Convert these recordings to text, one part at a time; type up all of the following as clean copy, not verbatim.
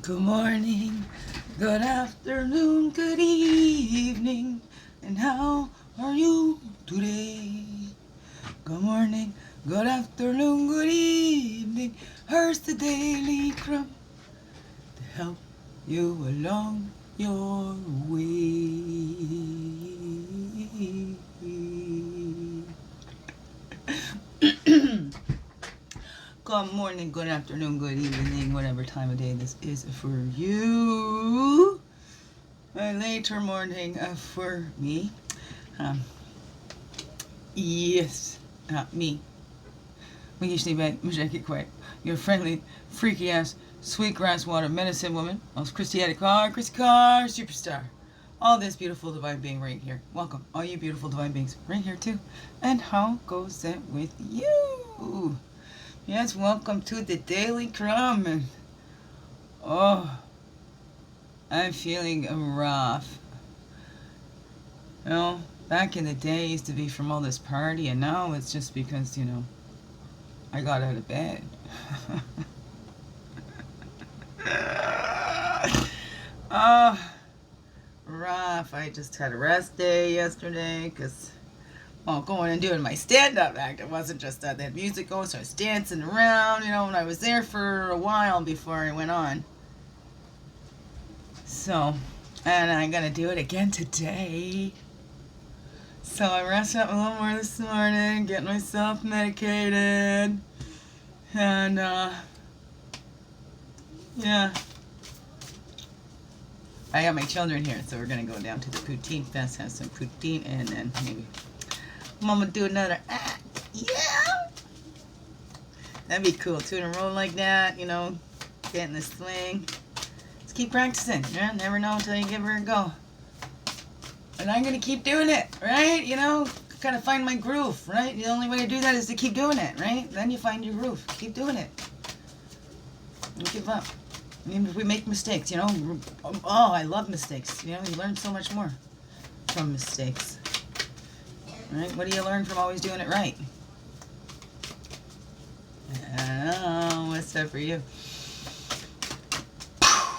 Good morning, good afternoon, good evening, and how are you today? Good morning, good afternoon, good evening. Here's the Daily CRUMB to help you along your way. Good morning, good afternoon, good evening, whatever time of day this is for you. A later morning for me. Yes, me. We usually make it quick. Your friendly, freaky ass, sweetgrass water medicine woman. Christy Carr, superstar. All this beautiful divine being right here. Welcome, all you beautiful divine beings right here too. And how goes it with you? Yes, welcome to the Daily CRUMB. Oh, I'm feeling rough. You know, back in the day, it used to be from all this party, and now it's just because, I got out of bed. Oh, rough. I just had a rest day yesterday because, going and doing my stand-up act. It wasn't just that. They had music going, so I was dancing around, and I was there for a while before I went on. So, and I'm going to do it again today. So I rushed up a little more this morning, getting myself medicated, and, yeah. I got my children here, so we're going to go down to the poutine fest, have some poutine, and then maybe Mama do another act. Yeah! That'd be cool, too, to roll like that, get in the swing. Just keep practicing, never know until you give her a go. And I'm going to keep doing it, right? Kind of find my groove, right? The only way to do that is to keep doing it, right? Then you find your groove. Keep doing it. Don't give up. Even if we make mistakes, Oh, I love mistakes. You learn so much more from mistakes. Right? What do you learn from always doing it right? What's up for you?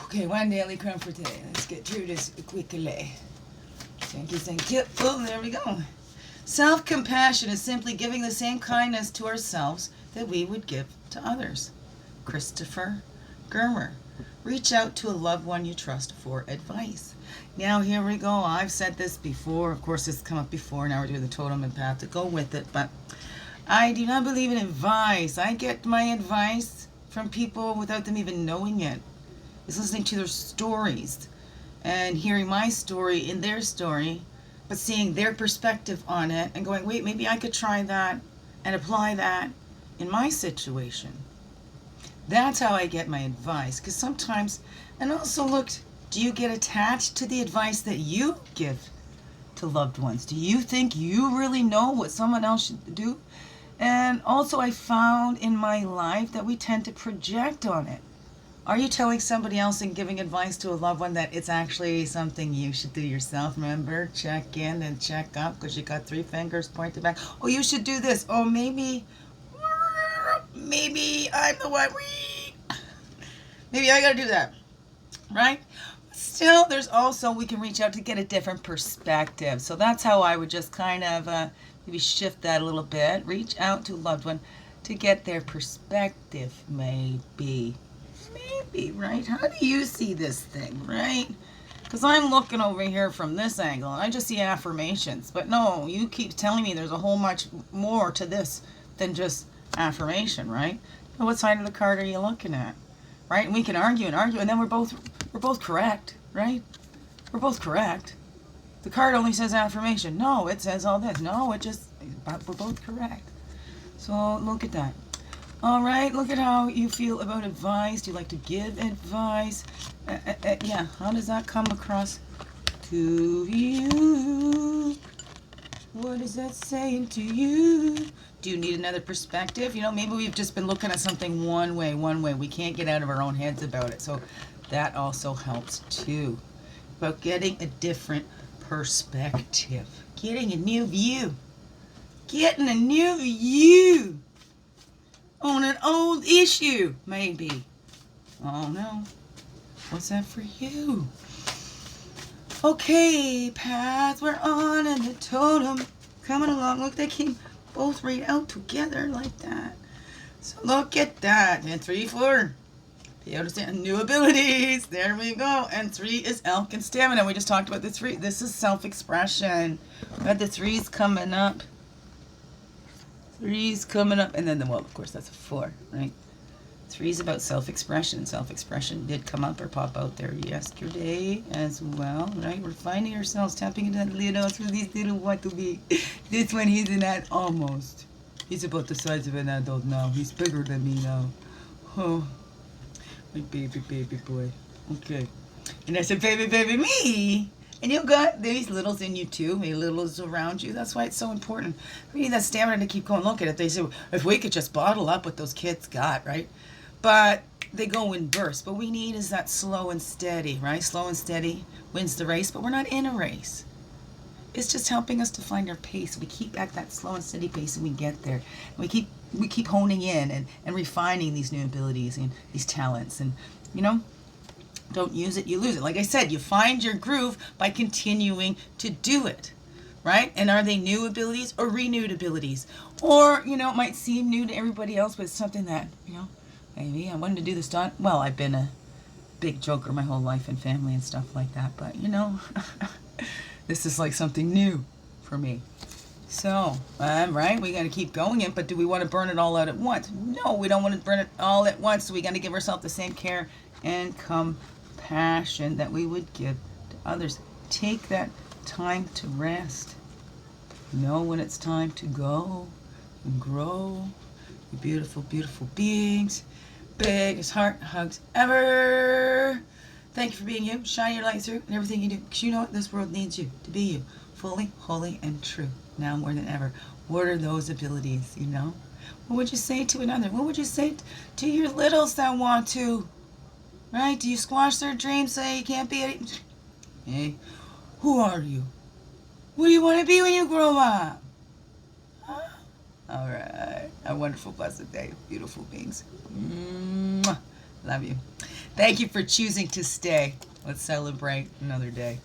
Okay, one Daily CRUMB for today. Let's get through this quickly. Thank you. Oh, there we go. Self-compassion is simply giving the same kindness to ourselves that we would give to others. Christopher Germer. Reach out to a loved one you trust for advice. Now, here we go. I've said this before. Of course, it's come up before. Now we're doing the totem and path to go with it. But I do not believe in advice. I get my advice from people without them even knowing it. It's listening to their stories and hearing my story in their story, but seeing their perspective on it and going, wait, maybe I could try that and apply that in my situation. That's how I get my advice. Because sometimes, and also look, do you get attached to the advice that you give to loved ones? Do you think you really know what someone else should do? And also I found in my life that we tend to project on it. Are you telling somebody else and giving advice to a loved one that it's actually something you should do yourself? Remember, check in and check up because you got 3 fingers pointed back. Oh, you should do this. Oh, maybe I'm the one. Maybe I got to do that, right? Still, there's also, we can reach out to get a different perspective. So that's how I would just kind of maybe shift that a little bit. Reach out to a loved one to get their perspective, maybe, right? How do you see this thing, right? Because I'm looking over here from this angle, and I just see affirmations. But no, you keep telling me there's a whole much more to this than just affirmation, right? Now, what side of the card are you looking at, right? And we can argue, and then we're both correct, right? We're both correct. The card only says affirmation. No, it says all this. No, we're both correct. So look at that. All right, look at how you feel about advice. Do you like to give advice? Yeah, how does that come across to you? What is that saying to you? Do you need another perspective? Maybe we've just been looking at something one way. We can't get out of our own heads about it. So that also helps too. About getting a different perspective. Getting a new view. Getting a new view on an old issue, maybe. Oh no. What's that for you? Okay, path we're on and the totem coming along. Look, they came both right out together like that. So look at that. And 3, 4. Peyote, new abilities. There we go. And 3 is elk and stamina. We just talked about the 3. This is self-expression. We had the 3s coming up. 3's coming up. And then the, well, of course, that's a 4, right? 3's about self-expression. Self-expression did come up or pop out there yesterday as well, right? We're finding ourselves tapping into that little, for these little want to be. This one, he's an adult, almost. He's about the size of an adult now. He's bigger than me now. Oh, my baby, baby boy. Okay. And I said, baby, baby, me. And you've got these littles in you too, maybe littles around you. That's why it's so important. We need that stamina to keep going. Look at it. They say, if we could just bottle up what those kids got, right? But they go in bursts. But we need is that slow and steady, right? Slow and steady wins the race, but we're not in a race. It's just helping us to find our pace. We keep at that slow and steady pace and we get there. And we keep honing in and refining these new abilities and these talents. And, you know, don't use it, you lose it. Like I said, you find your groove by continuing to do it, right? And are they new abilities or renewed abilities? Or, you know, it might seem new to everybody else, but it's something that, you know, maybe I wanted to do this. Well, I've been a big joker my whole life and family and stuff like that, but, you know, this is like something new for me. So, right, we got to keep going in, but do we want to burn it all out at once? No, we don't want to burn it all at once, so we got to give ourselves the same care and compassion that we would give to others. Take that time to rest. Know when it's time to go and grow. You beautiful, beautiful beings. Biggest heart hugs ever. Thank you for being you. Shine your light through in everything you do, because you know what? This world needs you to be you. Fully, holy, and true. Now more than ever. What are those abilities, you know? What would you say to another? What would you say to your littles that want to? Right? Do you squash their dreams, say you can't be it? Hey, who are you? What do you want to be when you grow up? Huh? All right. A wonderful, blessed day, beautiful beings. Mwah. Love you. Thank you for choosing to stay. Let's celebrate another day.